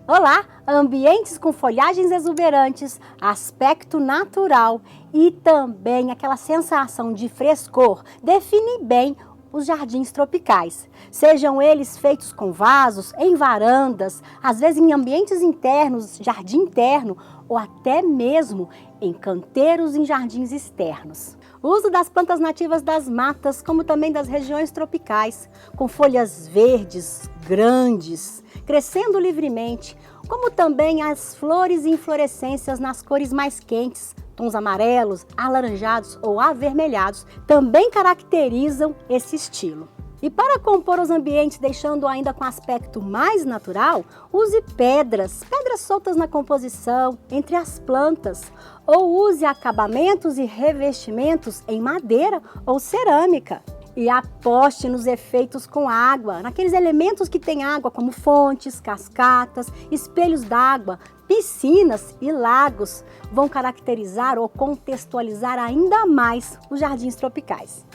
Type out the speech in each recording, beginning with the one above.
Olá, ambientes com folhagens exuberantes, aspecto natural e também aquela sensação de frescor define bem os jardins tropicais. Sejam eles feitos com vasos, em varandas, às vezes em ambientes internos, jardim interno ou até mesmo em canteiros em jardins externos. O uso das plantas nativas das matas, como também das regiões tropicais, com folhas verdes, grandes, crescendo livremente, como também as flores e inflorescências nas cores mais quentes, tons amarelos, alaranjados ou avermelhados, também caracterizam esse estilo. E para compor os ambientes, deixando ainda com aspecto mais natural, use pedras soltas na composição, entre as plantas, ou use acabamentos e revestimentos em madeira ou cerâmica. E aposte nos efeitos com água, naqueles elementos que têm água, como fontes, cascatas, espelhos d'água, piscinas e lagos, vão caracterizar ou contextualizar ainda mais os jardins tropicais.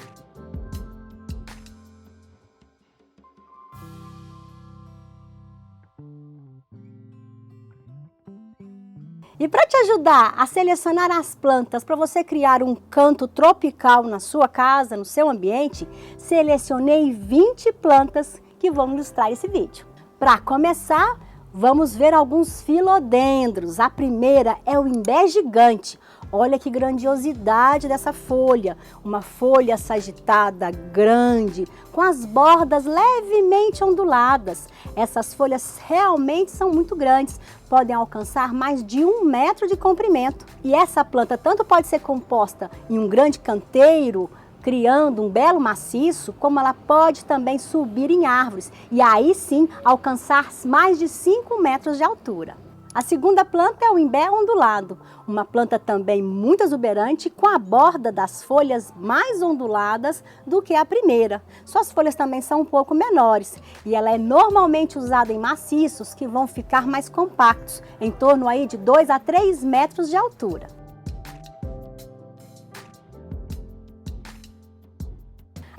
E para te ajudar a selecionar as plantas para você criar um canto tropical na sua casa, no seu ambiente, selecionei 20 plantas que vão ilustrar esse vídeo. Para começar, vamos ver alguns filodendros. A primeira é o imbé gigante. Olha que grandiosidade dessa folha, uma folha sagitada grande, com as bordas levemente onduladas. Essas folhas realmente são muito grandes, podem alcançar mais de 1 metro de comprimento. E essa planta tanto pode ser composta em um grande canteiro, criando um belo maciço, como ela pode também subir em árvores e aí sim alcançar mais de 5 metros de altura. A segunda planta é o imbé ondulado, uma planta também muito exuberante, com a borda das folhas mais onduladas do que a primeira. Suas folhas também são um pouco menores e ela é normalmente usada em maciços que vão ficar mais compactos, em torno aí de 2 a 3 metros de altura.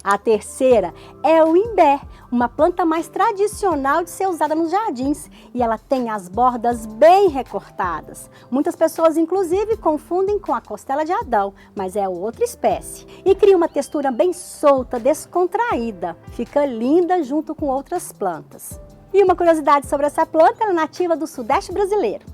A terceira é o imbé, uma planta mais tradicional de ser usada nos jardins e ela tem as bordas bem recortadas. Muitas pessoas inclusive confundem com a costela de Adão, mas é outra espécie. E cria uma textura bem solta, descontraída, fica linda junto com outras plantas. E uma curiosidade sobre essa planta, ela é nativa do sudeste brasileiro.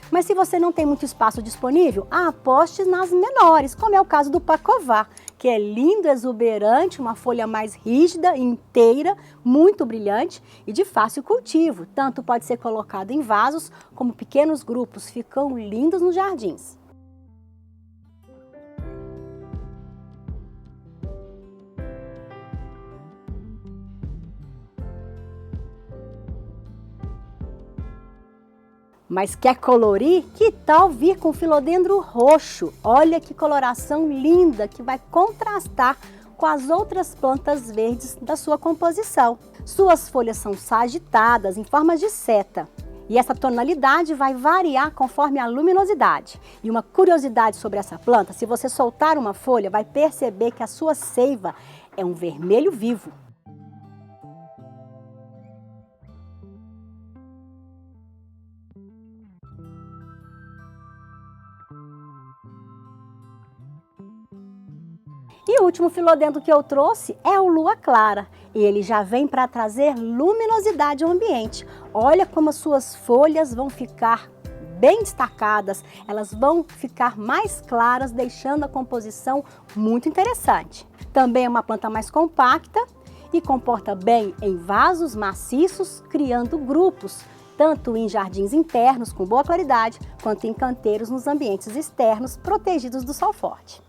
Mas se você não tem muito espaço disponível, aposte nas menores, como é o caso do pacová, que é lindo, exuberante, uma folha mais rígida, inteira, muito brilhante e de fácil cultivo. Tanto pode ser colocado em vasos, como pequenos grupos, ficam lindos nos jardins. Mas quer colorir? Que tal vir com filodendro roxo? Olha que coloração linda que vai contrastar com as outras plantas verdes da sua composição. Suas folhas são sagitadas em forma de seta. E essa tonalidade vai variar conforme a luminosidade. E uma curiosidade sobre essa planta, se você soltar uma folha, vai perceber que a sua seiva é um vermelho vivo. E o último filodendro que eu trouxe é o lua clara. E ele já vem para trazer luminosidade ao ambiente. Olha como as suas folhas vão ficar bem destacadas, elas vão ficar mais claras, deixando a composição muito interessante. Também é uma planta mais compacta e comporta bem em vasos maciços, criando grupos, tanto em jardins internos com boa claridade, quanto em canteiros nos ambientes externos, protegidos do sol forte.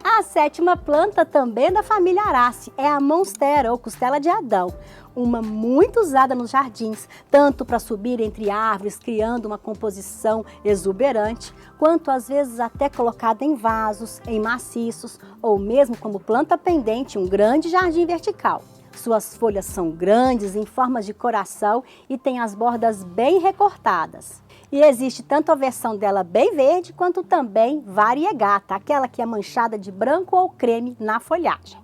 A sétima planta também da família Araceae é a monstera ou costela de Adão, uma muito usada nos jardins, tanto para subir entre árvores, criando uma composição exuberante, quanto às vezes até colocada em vasos, em maciços ou mesmo como planta pendente em um grande jardim vertical. Suas folhas são grandes, em forma de coração e têm as bordas bem recortadas. E existe tanto a versão dela bem verde, quanto também variegata, aquela que é manchada de branco ou creme na folhagem.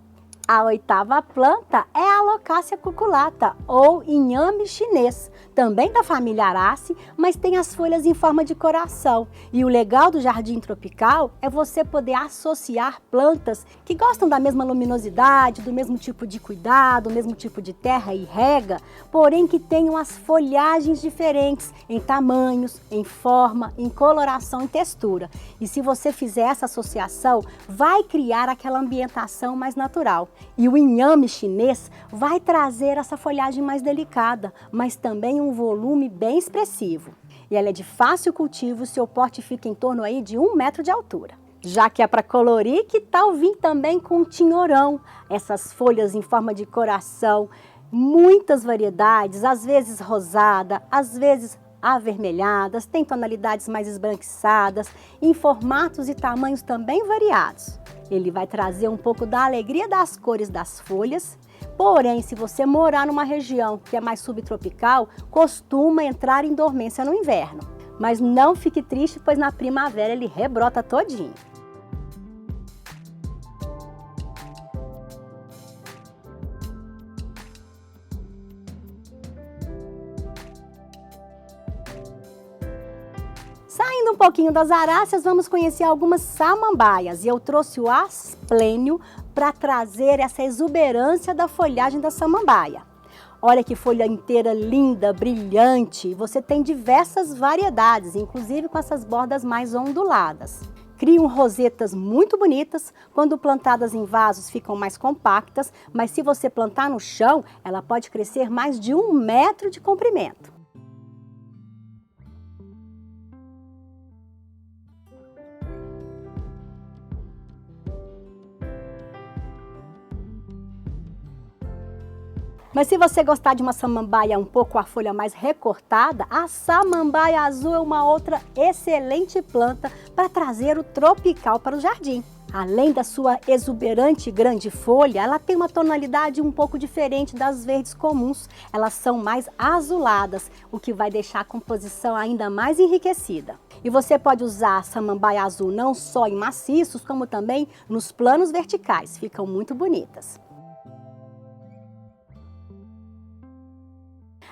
A 8ª planta é a Alocácia cuculata, ou inhame chinês, também da família Arace, mas tem as folhas em forma de coração. E o legal do jardim tropical é você poder associar plantas que gostam da mesma luminosidade, do mesmo tipo de cuidado, do mesmo tipo de terra e rega, porém que tenham as folhagens diferentes em tamanhos, em forma, em coloração e textura. E se você fizer essa associação, vai criar aquela ambientação mais natural. E o inhame chinês vai trazer essa folhagem mais delicada, mas também um volume bem expressivo. E ela é de fácil cultivo, seu porte fica em torno aí de 1 metro de altura. Já que é para colorir, que tal vir também com tinhorão? Essas folhas em forma de coração, muitas variedades, às vezes rosada, às vezes avermelhadas, tem tonalidades mais esbranquiçadas, em formatos e tamanhos também variados. Ele vai trazer um pouco da alegria das cores das folhas, porém, se você morar numa região que é mais subtropical, costuma entrar em dormência no inverno. Mas não fique triste, pois na primavera ele rebrota todinho. Saindo um pouquinho das aráceas, vamos conhecer algumas samambaias. E eu trouxe o asplênio para trazer essa exuberância da folhagem da samambaia. Olha que folha inteira linda, brilhante. Você tem diversas variedades, inclusive com essas bordas mais onduladas. Criam rosetas muito bonitas, quando plantadas em vasos ficam mais compactas, mas se você plantar no chão, ela pode crescer mais de 1 metro de comprimento. Mas se você gostar de uma samambaia um pouco a folha mais recortada, a samambaia azul é uma outra excelente planta para trazer o tropical para o jardim. Além da sua exuberante grande folha, ela tem uma tonalidade um pouco diferente das verdes comuns. Elas são mais azuladas, o que vai deixar a composição ainda mais enriquecida. E você pode usar a samambaia azul não só em maciços, como também nos planos verticais. Ficam muito bonitas.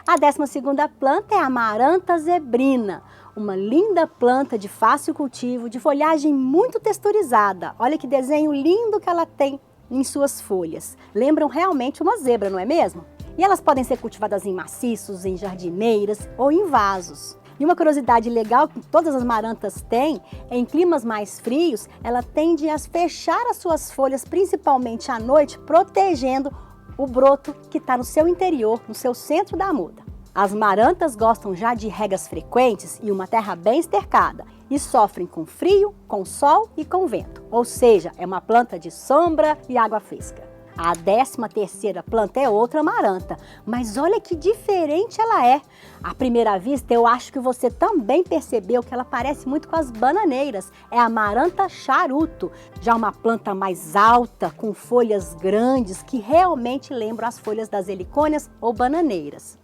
A 12ª planta é a Amaranta zebrina, uma linda planta de fácil cultivo, de folhagem muito texturizada. Olha que desenho lindo que ela tem em suas folhas. Lembram realmente uma zebra, não é mesmo? E elas podem ser cultivadas em maciços, em jardineiras ou em vasos. E uma curiosidade legal que todas as amarantas têm, em climas mais frios, ela tende a fechar as suas folhas, principalmente à noite, protegendo o broto que está no seu interior, no seu centro da muda. As amarantas gostam já de regas frequentes e uma terra bem estercada e sofrem com frio, com sol e com vento, ou seja, é uma planta de sombra e água fresca. A 13ª planta é outra amaranta, mas olha que diferente ela é. À primeira vista, eu acho que você também percebeu que ela parece muito com as bananeiras. É a amaranta charuto, já uma planta mais alta, com folhas grandes, que realmente lembram as folhas das helicônias ou bananeiras.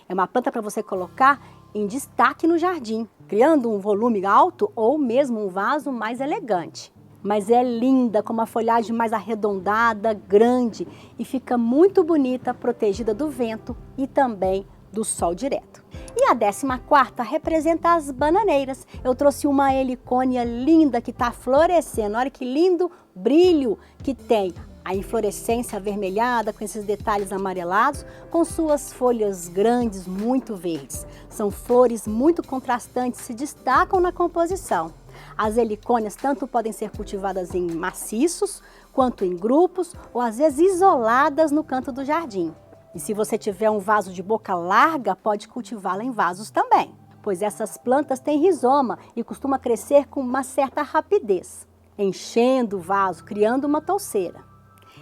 É uma planta para você colocar em destaque no jardim, criando um volume alto ou mesmo um vaso mais elegante. Mas é linda, com uma folhagem mais arredondada, grande e fica muito bonita, protegida do vento e também do sol direto. E a 14ª representa as bananeiras. Eu trouxe uma helicônia linda que está florescendo. Olha que lindo brilho que tem. A inflorescência avermelhada com esses detalhes amarelados, com suas folhas grandes, muito verdes. São flores muito contrastantes, se destacam na composição. As helicônias tanto podem ser cultivadas em maciços, quanto em grupos, ou às vezes isoladas no canto do jardim. E se você tiver um vaso de boca larga, pode cultivá-la em vasos também, pois essas plantas têm rizoma e costuma crescer com uma certa rapidez, enchendo o vaso, criando uma touceira.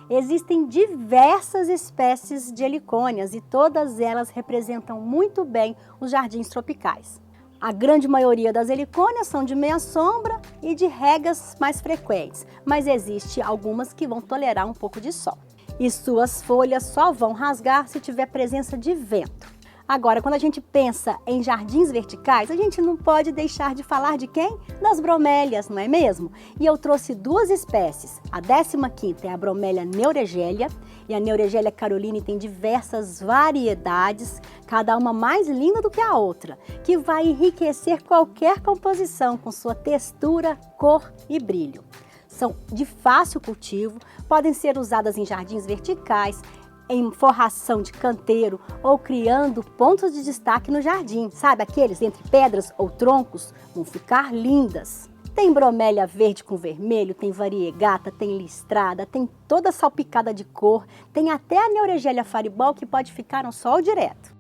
Existem diversas espécies de helicônias e todas elas representam muito bem os jardins tropicais. A grande maioria das helicônias são de meia sombra e de regas mais frequentes, mas existe algumas que vão tolerar um pouco de sol. E suas folhas só vão rasgar se tiver presença de vento. Agora, quando a gente pensa em jardins verticais, a gente não pode deixar de falar de quem? Das bromélias, não é mesmo? E eu trouxe duas espécies. A 15ª é a bromélia neuregélia e a neuregélia caroline tem diversas variedades, cada uma mais linda do que a outra, que vai enriquecer qualquer composição com sua textura, cor e brilho. São de fácil cultivo, podem ser usadas em jardins verticais, em forração de canteiro ou criando pontos de destaque no jardim, sabe? Aqueles entre pedras ou troncos vão ficar lindas. Tem bromélia verde com vermelho, tem variegata, tem listrada, tem toda salpicada de cor, tem até a neuregélia faribol que pode ficar no sol direto.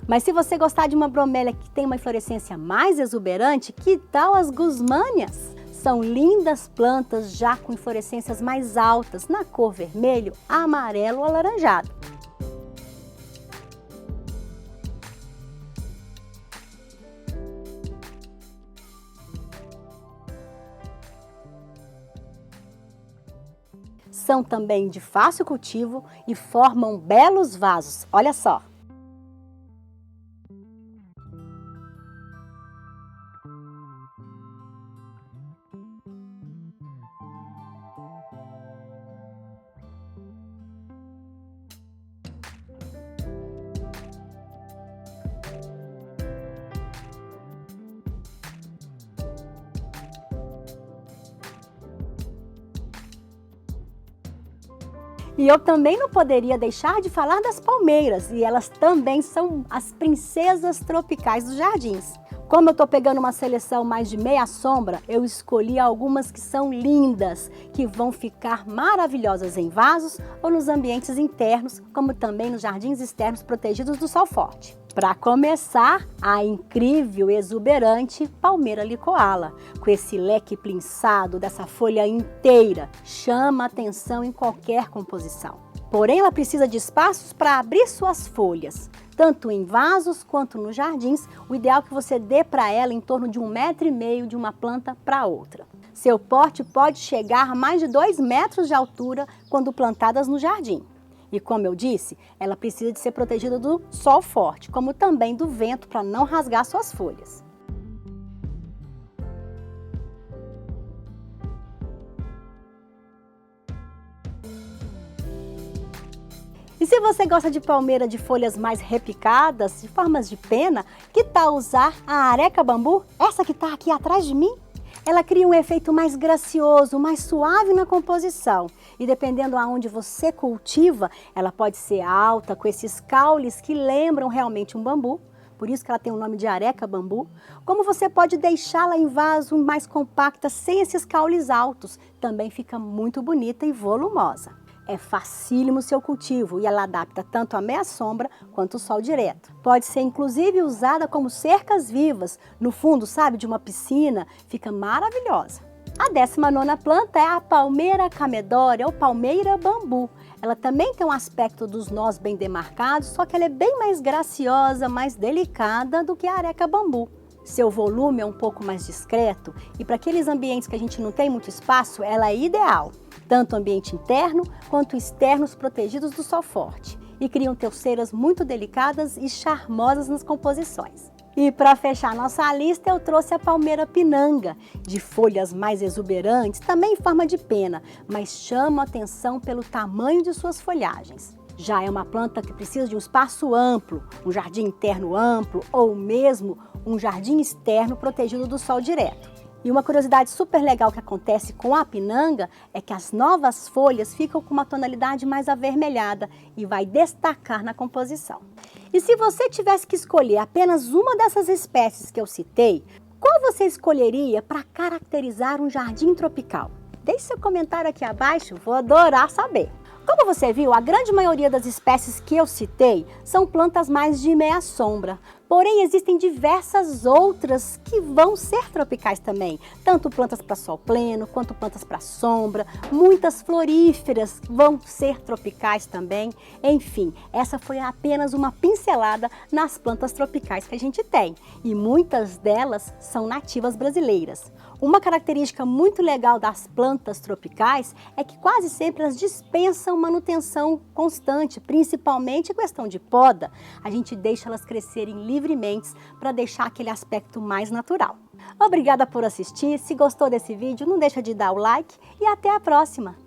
Mas se você gostar de uma bromélia que tem uma inflorescência mais exuberante, que tal as guzmânias? São lindas plantas já com inflorescências mais altas, na cor vermelho, amarelo ou alaranjado. São também de fácil cultivo e formam belos vasos, olha só! E eu também não poderia deixar de falar das palmeiras, e elas também são as princesas tropicais dos jardins. Como eu estou pegando uma seleção mais de meia sombra, eu escolhi algumas que são lindas, que vão ficar maravilhosas em vasos ou nos ambientes internos, como também nos jardins externos protegidos do sol forte. Para começar, a incrível, exuberante palmeira licoala, com esse leque plinçado dessa folha inteira, chama atenção em qualquer composição. Porém, ela precisa de espaços para abrir suas folhas, tanto em vasos quanto nos jardins. O ideal é que você dê para ela em torno de 1,5 m de uma planta para outra. Seu porte pode chegar a mais de 2 metros de altura quando plantadas no jardim. E como eu disse, ela precisa de ser protegida do sol forte, como também do vento, para não rasgar suas folhas. E se você gosta de palmeira de folhas mais repicadas, de formas de pena, que tal usar a areca bambu? Essa que está aqui atrás de mim? Ela cria um efeito mais gracioso, mais suave na composição. E dependendo aonde você cultiva, ela pode ser alta, com esses caules que lembram realmente um bambu. Por isso que ela tem o nome de areca bambu. Como você pode deixá-la em vaso mais compacta, sem esses caules altos. Também fica muito bonita e volumosa. É facílimo o seu cultivo e ela adapta tanto a meia sombra quanto o sol direto. Pode ser inclusive usada como cercas vivas, no fundo, sabe, de uma piscina, fica maravilhosa. A 19ª planta é a palmeira camedória ou palmeira bambu. Ela também tem um aspecto dos nós bem demarcados, só que ela é bem mais graciosa, mais delicada do que a areca bambu. Seu volume é um pouco mais discreto e para aqueles ambientes que a gente não tem muito espaço, ela é ideal. Tanto ambiente interno quanto externos protegidos do sol forte. E criam terceiras muito delicadas e charmosas nas composições. E para fechar nossa lista, eu trouxe a palmeira pinanga, de folhas mais exuberantes, também em forma de pena, mas chama a atenção pelo tamanho de suas folhagens. Já é uma planta que precisa de um espaço amplo, um jardim interno amplo ou mesmo um jardim externo protegido do sol direto. E uma curiosidade super legal que acontece com a pinanga é que as novas folhas ficam com uma tonalidade mais avermelhada e vai destacar na composição. E se você tivesse que escolher apenas uma dessas espécies que eu citei, qual você escolheria para caracterizar um jardim tropical? Deixe seu comentário aqui abaixo, vou adorar saber. Como você viu, a grande maioria das espécies que eu citei são plantas mais de meia sombra. Porém, existem diversas outras que vão ser tropicais também, tanto plantas para sol pleno, quanto plantas para sombra, muitas floríferas vão ser tropicais também. Enfim, essa foi apenas uma pincelada nas plantas tropicais que a gente tem, e muitas delas são nativas brasileiras. Uma característica muito legal das plantas tropicais é que quase sempre elas dispensam manutenção constante, principalmente em questão de poda. A gente deixa elas crescerem livremente para deixar aquele aspecto mais natural. Obrigada por assistir, se gostou desse vídeo não deixa de dar o like e até a próxima!